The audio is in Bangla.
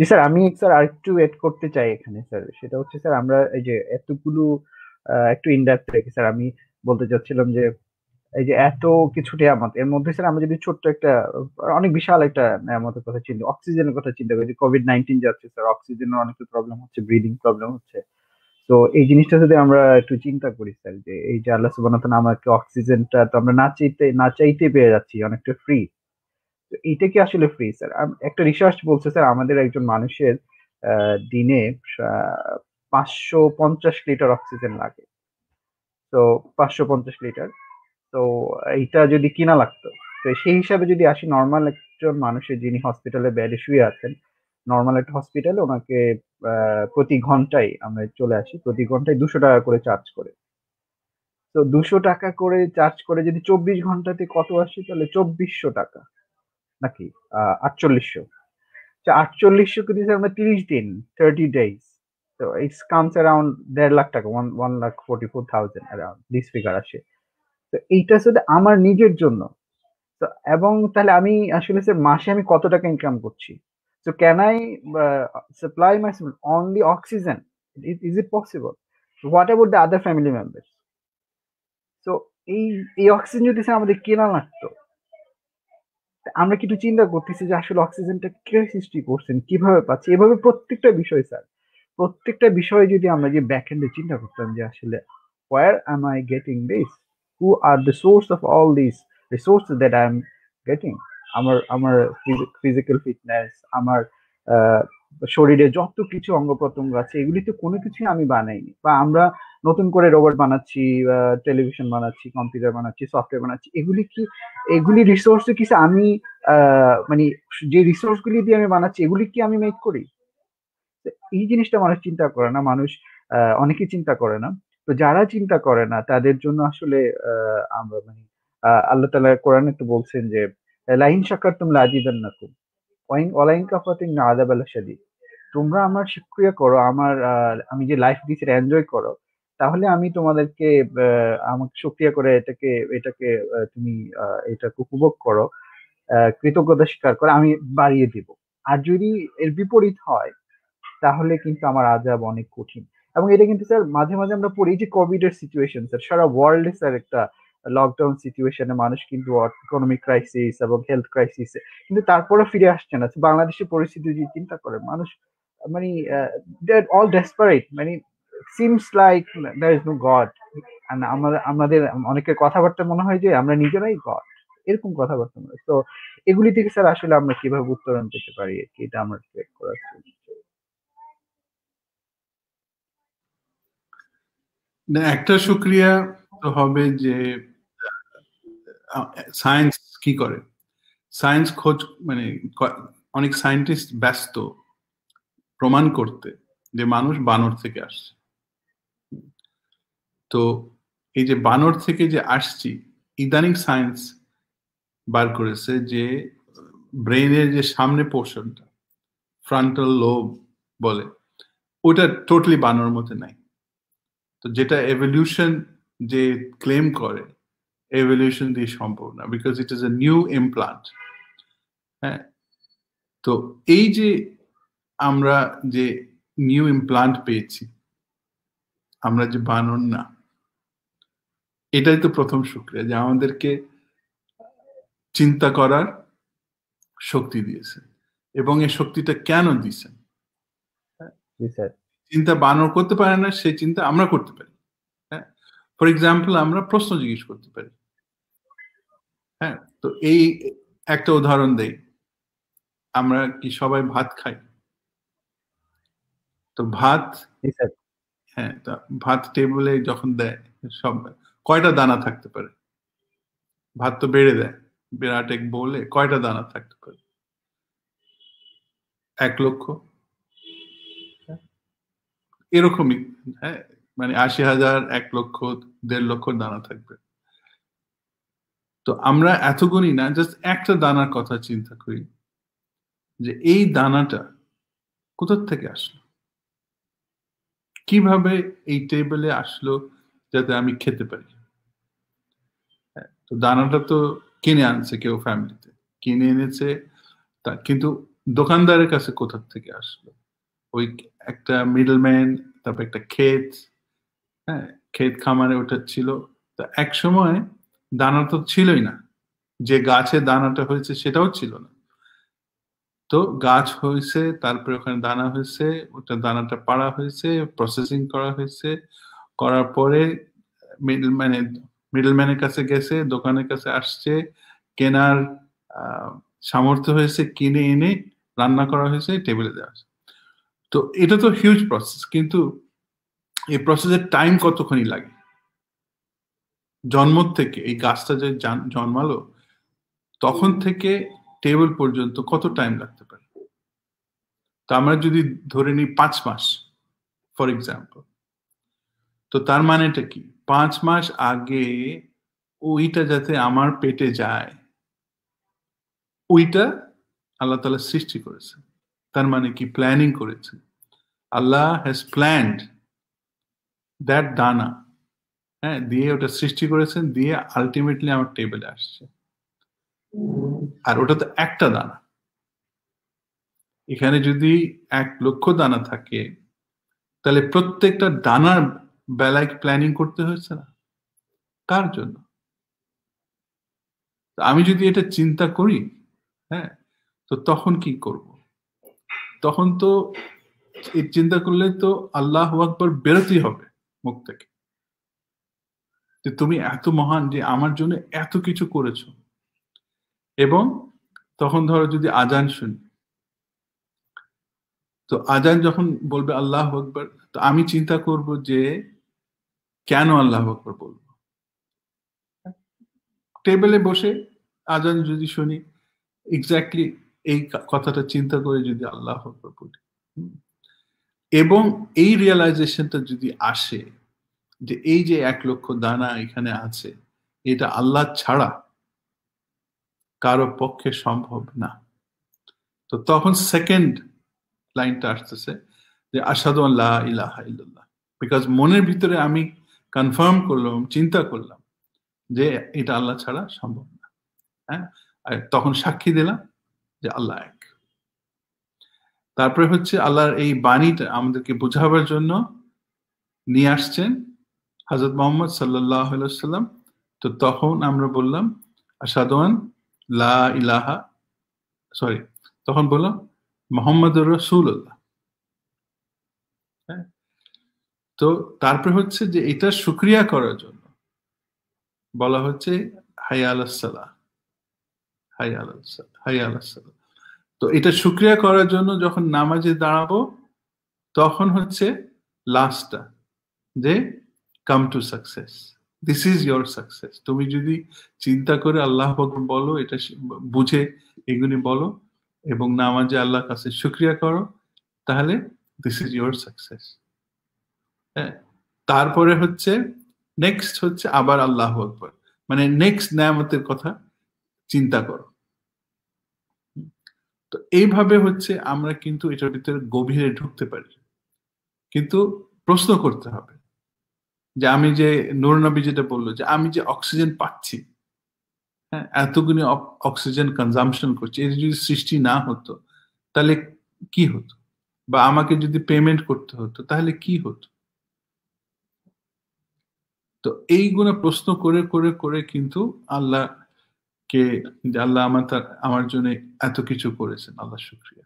জি স্যার, আমি স্যার আরেকটু এড করতে চাই এখানে স্যার। সেটা হচ্ছে স্যার, আমরা এই যে এতগুলো একটু ইনডেপথ রেখে স্যার আমি বলতে চাচ্ছিলাম যে এই যে এত কিছু নিয়ামত এর মধ্যে স্যার আমরা যদি ছোট্ট একটা অনেক বিশাল একটা নিয়ামতের কথা চিন্তা, অক্সিজেনের কথা চিন্তা করি, যে কোভিড-19 যাচ্ছে স্যার, অক্সিজেনের অনেক প্রবলেম হচ্ছে, ব্রিদিং প্রবলেম হচ্ছে। তো এই জিনিসটা যদি আমরা একটু চিন্তা করি স্যার, যে এই যে আল্লাহ সুবহানাহু ওয়া তাআলা আমাকে অক্সিজেনটা তো আমরা না চাইতে পেয়ে যাচ্ছি, অনেকটা ফ্রি। তো এইটা কি আসলে ফ্রি স্যার? একটা রিসার্চ বলছে স্যার, আমাদের একজন মানুষের দিনে 550 লিটার অক্সিজেন লাগে। তো 550 লিটার, তো এইটা যদি কিনা লাগতো, তো সেই হিসাবে যদি আসি, নর্মাল একজন মানুষের যিনি হসপিটালে বেডে শুয়ে আছেন, নর্মাল একটা হসপিটালে ওনাকে প্রতি ঘন্টায় আমরা চলে আসি, প্রতি ঘন্টায় 200 টাকা করে চার্জ করে। তো 200 টাকা করে চার্জ করে যদি 24 ঘন্টাতে কত আসে, তাহলে 2400 টাকা, নাকি 4800। 4800 কে যদি আমরা 30 দিন, 30 days, তো ইটস কামস অ্যারাউন্ড 1.5 লাখ টাকা, 1,44,000 অ্যারাউন্ড দিস ফিগার আসে। তো এইটা শুধু আমার নিজের জন্য। তো এবং তাহলে আমি আসলে স্যার মাসে আমি কত টাকা ইনকাম করছি? So can I supply myself only oxygen? Is it possible? What about the other family members? So এই এই অক্সিজেন যদি স্যার আমাদের কেনা লাগতো, আমরা কি একটু চিন্তা করতেছি যে আসলে অক্সিজেনটা কে সৃষ্টি করছেন, কিভাবে পাচ্ছি? এভাবে প্রত্যেকটা বিষয় স্যার, প্রত্যেকটা বিষয়ে যদি আমরা যে ব্যাক এন্ডে চিন্তা করতাম যে আসলে where am I getting this? Who are the source of all these resources that I am getting? আমার ফিজিক্যাল ফিটনেস, আমার আহ, শরীরে যত কিছু অঙ্গ প্রত্যঙ্গ আছে, এগুলি তো কোনো কিছুই আমি বানাইনি, বা আমরা নতুন করে রোবট বানাচ্ছি, টেলিভিশন বানাচ্ছি, কম্পিউটার বানাচ্ছি, সফটওয়্যার বানাচ্ছি, এগুলি রিসোর্স কি আমি মানে যে রিসোর্স গুলি দিয়ে আমি বানাচ্ছি, এগুলি কি আমি মেক করি? তো এই জিনিসটা মানুষ চিন্তা করে না, মানুষ অনেকেই চিন্তা করে না। তো যারা চিন্তা করে না তাদের জন্য আসলে আমরা মানে আল্লাহ তাআলা কোরআনে তো বলছেন যে লাইন শাকারতুম লাজিদান্নাকুম ওয়ালাইন কাফারতুম ইন্না আযাবা লাশাদীদ। তোমরা আমার শুকরিয়া করো, আমি যে লাইফ দিয়েছি এনজয় করো, তাহলে আমি তোমাদেরকে আমাকে শুকরিয়া করে এটাকে এটাকে তুমি এটাকে উপভোগ করো, কৃতজ্ঞতা স্বীকার করে আমি বাড়িয়ে দিব। আর যদি এর বিপরীত হয়, তাহলে কিন্তু আমার আযাব অনেক কঠিন। এবং এটা কিন্তু স্যার মাঝে মাঝে আমরা পড়ি, যে কোভিড এর সিচুয়েশন স্যার, সারা ওয়ার্ল্ডে স্যার একটা লকডাউন সিচুয়েশনে মানুষ কিন্তু ইকোনমিক ক্রাইসিস এবং হেলথ ক্রাইসিস, কিন্তু তারপরে ফিরে আসছে না। বাংলাদেশের পরিস্থিতি যদি চিন্তা করে মানুষ, মানে দে আর অল ডেসপারেট, মানে seems like there is no God. আমাদের অনেকের কথাবার্তা মনে হয় যে আমরা নিজেরাই গড, এরকম কথাবার্তা মনে হয়। তো এগুলি থেকে স্যার আসলে আমরা কিভাবে উত্তরণ পেতে পারি আর কি, এটা আমার ক্রিয়েট করার ছিল। না, একটা শুক্রিয়া তো হবে যে সায়েন্স কি করে, সায়েন্স খোঁজ মানে অনেক সায়েন্টিস্ট ব্যস্ত প্রমাণ করতে যে মানুষ বানর থেকে আসছে। তো এই যে বানর থেকে যে আসছি, ইদানিং সায়েন্স বার করেছে যে ব্রেইনের যে সামনে পোর্শনটা, ফ্রন্টাল লোব বলে, ওটা টোটালি বানর মধ্যে নাই। তো যেটা এভলিউশন যে ক্লেম করে, এভলিউশন দিয়ে সম্ভব না, because it is a new implant. হ্যাঁ, তো এই যে আমরা যে নিউ ইমপ্লান্ট পেয়েছি, আমরা যে বানর না, এটাই তো প্রথম শুক্রিয়া যে আমাদেরকে চিন্তা করার শক্তি দিয়েছে। এবং এই শক্তিটা কেন দিয়েছেন? জি স্যার। চিন্তা বানর করতে পারে না, সেই চিন্তা আমরা করতে পারি। হ্যাঁ, ফর এক্সাম্পল আমরা প্রশ্ন জিজ্ঞেস করতে পারি। হ্যাঁ, তো এই একটা উদাহরণ দেই, আমরা কি সবাই ভাত খাই? তো ভাত, জি স্যার। হ্যাঁ, তা ভাত টেবিলে যখন দেয়, সব কয়টা দানা থাকতে পারে? ভাত তো বেড়ে দেয়, বিরাট এক বলে কয়টা দানা থাকতে পারে? 1 লক্ষ, এরকমই। হ্যাঁ, মানে 80,000, 1 লক্ষ, 1.5 লক্ষ দানা থাকবে। তো আমরা এত গুণী না, জাস্ট একটা দানার কথা চিন্তা করি যে এই দানাটা কোথা থেকে আসলো, কিভাবে এই টেবিলে আসলো যাতে আমি খেতে পারি। হ্যাঁ, তো দানাটা তো কিনে আনছে কেউ, ফ্যামিলিতে কিনে এনেছে, তা কিন্তু দোকানদারের কাছে কোথা থেকে আসলো? ওই একটা মিডলম্যান, তারপর একটা ক্ষেত, হ্যাঁ, ক্ষেত খামারে ওটা ছিল। তো এক সময় দানা তো ছিলই না, যে গাছে দানাটা হয়েছে সেটাও ছিল না। তো গাছ হয়েছে, তারপরে ওখানে দানা হয়েছে, ওটা দানাটা পাড়া হয়েছে, প্রসেসিং করা হয়েছে, করার পরে মিডলম্যানে মিডলম্যানের কাছে গেছে, দোকানের কাছে আসছে, কেনার আহ, সামর্থ্য হয়েছে, কিনে এনে রান্না করা হয়েছে, টেবিলে দেওয়া হয়েছে। তো এটা তো হিউজ প্রসেস, কিন্তু এই প্রসেসের টাইম কতক্ষণই লাগে? জন্ম থেকে এই গাছটা যে জন্মালো তখন থেকে টেবিল পর্যন্ত কত টাইম লাগতে পারে? তো আমরা যদি ধরে নিই 5 মাস ফর এক্সাম্পল, তো তার মানেটা কি? 5 মাস আগে ওইটা যাতে আমার পেটে যায়, ওইটা আল্লাহ তাআলা সৃষ্টি করেছে। তার মানে কি? প্ল্যানিং করেছে। আল্লাহ হ্যাজ প্ল্যান্ড দ্যাট দানা, হ্যাঁ, দিয়ে ওটা সৃষ্টি করেছেন, দিয়ে আলটিমেটলি আমার টেবিলে আসছে। আর ওটা তো একটা দানা। এখানে যদি 1,00,000 দানা থাকে, তাহলে প্রত্যেকটা দানার বেলায় প্ল্যানিং করতে হয়েছে না? কার জন্য? তো আমি যদি এটা চিন্তা করি, হ্যাঁ, তো তখন কি করব? তখন তো এই চিন্তা করলে তো আল্লাহু আকবার বেরোতেই হবে মুখ থেকে, যে তুমি এত মহান যে আমার জন্য এত কিছু করেছো। এবং তখন ধরো যদি আজান শুনি, তো আজান যখন বলবে আল্লাহু আকবার, তো আমি চিন্তা করব যে কেন আল্লাহু আকবার বলবো? টেবিলে বসে আজান যদি শুনি, এক্স্যাক্টলি এই কথাটা চিন্তা করে যদি আল্লাহু আকবার বলি, হুম, এবং এই রিয়েলাইজেশনটা যদি আসে যে এই যে 1,00,000 দানা এখানে আছে, এটা আল্লাহ ছাড়া কারো পক্ষে সম্ভব না। তো তখন সেকেন্ড লাইনটা আসতেছে যে আশহাদু আল্লা ইলাহা ইল্লাল্লাহ, বিকজ মনের ভিতরে আমি কনফার্ম করলাম, চিন্তা করলাম যে এটা আল্লাহ ছাড়া সম্ভব না। হ্যাঁ, আর তখন সাক্ষী দিলাম যে আল্লাহ এক। তারপরে হচ্ছে আল্লাহর এই বাণীটা আমাদেরকে বোঝাবার জন্য নিয়ে আসছেন হযরত মুহাম্মদ সাল্লাল্লাহু আলাইহি ওয়াসাল্লাম। তো তখন আমরা বললাম আশহাদু আন লা ইলাহা, সরি, তখন বললাম মুহাম্মাদুর রাসূলুল্লাহ। হ্যাঁ, তো তারপরে হচ্ছে যে এটা শুকরিয়া করার জন্য বলা হচ্ছে হাইয়া আলাস সালাহ, হাইয়া আলাস সালাহ, হাইয়া আলাস সালাহ। তো এটা শুকরিয়া করার জন্য যখন নামাজে দাঁড়াবো, তখন হচ্ছে লাস্টটা যে come to success, this is your success. তুমি যদি চিন্তা করে আল্লাহ আকবার বলো, এটা বুঝে এগুলি বলো, এবং নামাজে আল্লাহর কাছে শুকরিয়া করো, তাহলে দিস ইজ ইয়োর সাকসেস। হ্যাঁ, তারপরে হচ্ছে নেক্সট হচ্ছে আবার আল্লাহ আকবার, মানে নেক্সট নেয়ামতের কথা চিন্তা করো। তো এইভাবে হচ্ছে আমরা কিন্তু এটার ভিতরে গভীরে ঢুকতে পারি, কিন্তু প্রশ্ন করতে হবে যে আমি যে নূর নবী যেটা বললো যে আমি যে অক্সিজেন পাচ্ছি, হ্যাঁ, এতগুলি অক্সিজেন কনজাম্পশন করছি, এর যদি সৃষ্টি না হতো তাহলে কি হতো? বা আমাকে যদি পেমেন্ট করতে হতো তাহলে কি হতো? তো এইগুলো প্রশ্ন করে করে করে কিন্তু আল্লাহকে, যে আল্লাহ আমার জন্য এত কিছু করেছেন, আল্লাহ শুকরিয়া।